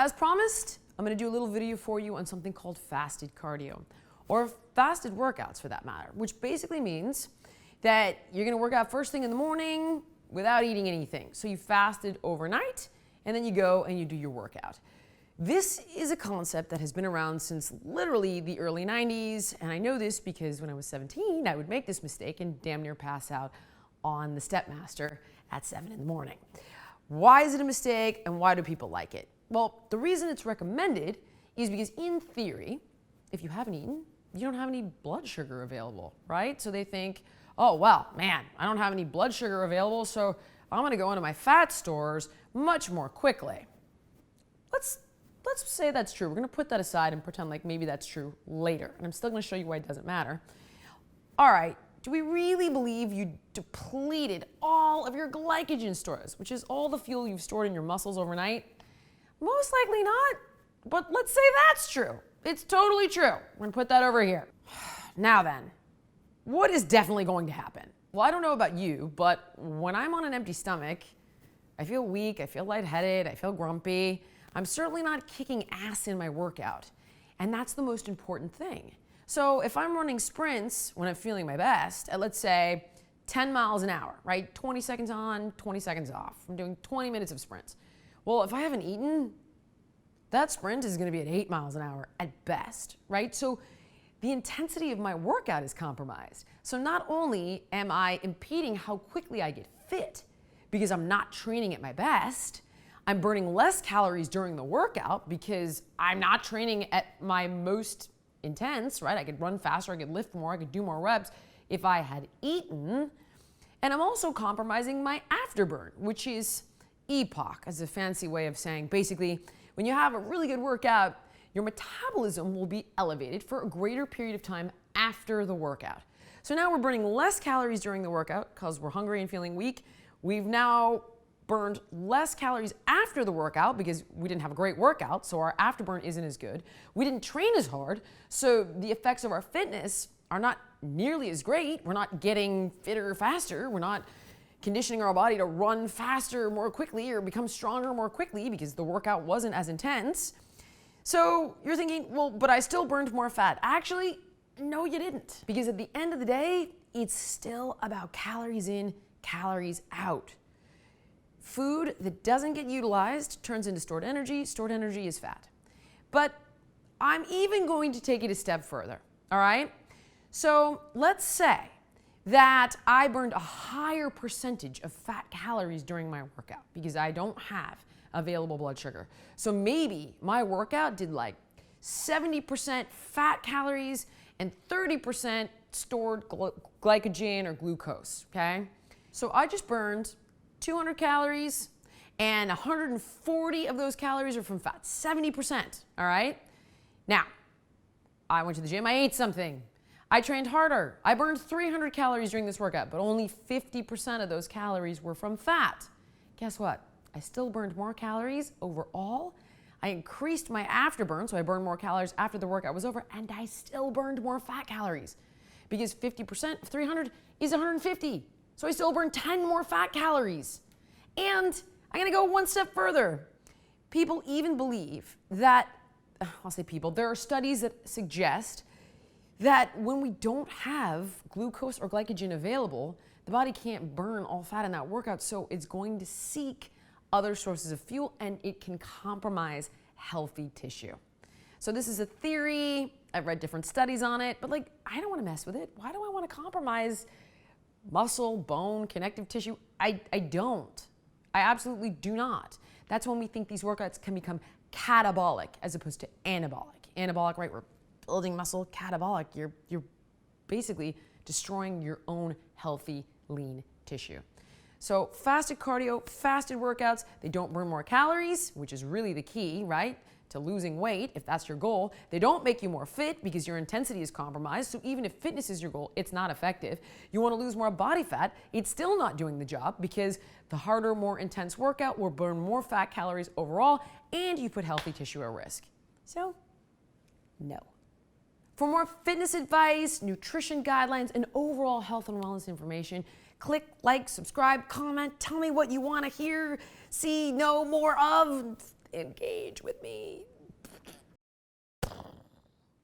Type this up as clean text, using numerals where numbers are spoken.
As promised, I'm going to do a little video for you on something called fasted cardio, or fasted workouts for that matter, which basically means that you're going to work out first thing in the morning without eating anything. So you fasted overnight, and then you go and you do your workout. This is a concept that has been around since literally the early 90s, and I know this because when I was 17, I would make this mistake and damn near pass out on the Stepmaster at 7 in the morning. Why is it a mistake, and why do people like it? Well, the reason it's recommended is because in theory, if you haven't eaten, you don't have any blood sugar available, right? So they think, oh, well, man, I don't have any blood sugar available, so I'm gonna go into my fat stores much more quickly. Let's say that's true. We're gonna put that aside and pretend like maybe that's true later. And I'm still gonna show you why it doesn't matter. All right, do we really believe you depleted all of your glycogen stores, which is all the fuel you've stored in your muscles overnight? Most likely not, but let's say that's true. It's totally true. We're gonna put that over here. Now then, what is definitely going to happen? Well, I don't know about you, but when I'm on an empty stomach, I feel weak, I feel lightheaded, I feel grumpy. I'm certainly not kicking ass in my workout, and that's the most important thing. So if I'm running sprints when I'm feeling my best at, let's say, 10 miles an hour, right? 20 seconds on, 20 seconds off. I'm doing 20 minutes of sprints. Well, if I haven't eaten, that sprint is gonna be at 8 miles an hour at best, right? So the intensity of my workout is compromised. So not only am I impeding how quickly I get fit because I'm not training at my best, I'm burning less calories during the workout because I'm not training at my most intense, right? I could run faster, I could lift more, I could do more reps if I had eaten. And I'm also compromising my afterburn, which is EPOC, as a fancy way of saying basically when you have a really good workout, your metabolism will be elevated for a greater period of time after the workout. So now we're burning less calories during the workout because we're hungry and feeling weak. We've now burned less calories after the workout because we didn't have a great workout, so our afterburn isn't as good. We didn't train as hard, so the effects of our fitness are not nearly as great. We're not getting fitter faster. We're not conditioning our body to run faster more quickly or become stronger more quickly because the workout wasn't as intense. So you're thinking, well, but I still burned more fat. Actually, no, you didn't. Because at the end of the day, it's still about calories in, calories out. Food that doesn't get utilized turns into stored energy. Stored energy is fat. But I'm even going to take it a step further, all right? So let's say that I burned a higher percentage of fat calories during my workout because I don't have available blood sugar. So maybe my workout did like 70% fat calories and 30% stored glycogen or glucose, okay? So I just burned 200 calories and 140 of those calories are from fat, 70%, all right? Now, I went to the gym, I ate something. I trained harder. I burned 300 calories during this workout, but only 50% of those calories were from fat. Guess what? I still burned more calories overall. I increased my afterburn, so I burned more calories after the workout was over, and I still burned more fat calories because 50% of 300 is 150. So I still burned 10 more fat calories. And I'm gonna go one step further. People even believe that, I'll say people, there are studies that suggest that when we don't have glucose or glycogen available, the body can't burn all fat in that workout, so it's going to seek other sources of fuel and it can compromise healthy tissue. So this is a theory, I've read different studies on it, but like, I don't wanna mess with it. Why do I wanna compromise muscle, bone, connective tissue? I don't. I absolutely do not. That's when we think these workouts can become catabolic as opposed to anabolic. Anabolic, right, we're building muscle. Catabolic, you're basically destroying your own healthy, lean tissue. So fasted cardio, fasted workouts, they don't burn more calories, which is really the key, right? To losing weight, if that's your goal. They don't make you more fit because your intensity is compromised. So even if fitness is your goal, it's not effective. You want to lose more body fat, it's still not doing the job because the harder, more intense workout will burn more fat calories overall and you put healthy tissue at risk. So, no. For more fitness advice, nutrition guidelines, and overall health and wellness information, click like, subscribe, comment, tell me what you want to hear, see, know more of, engage with me.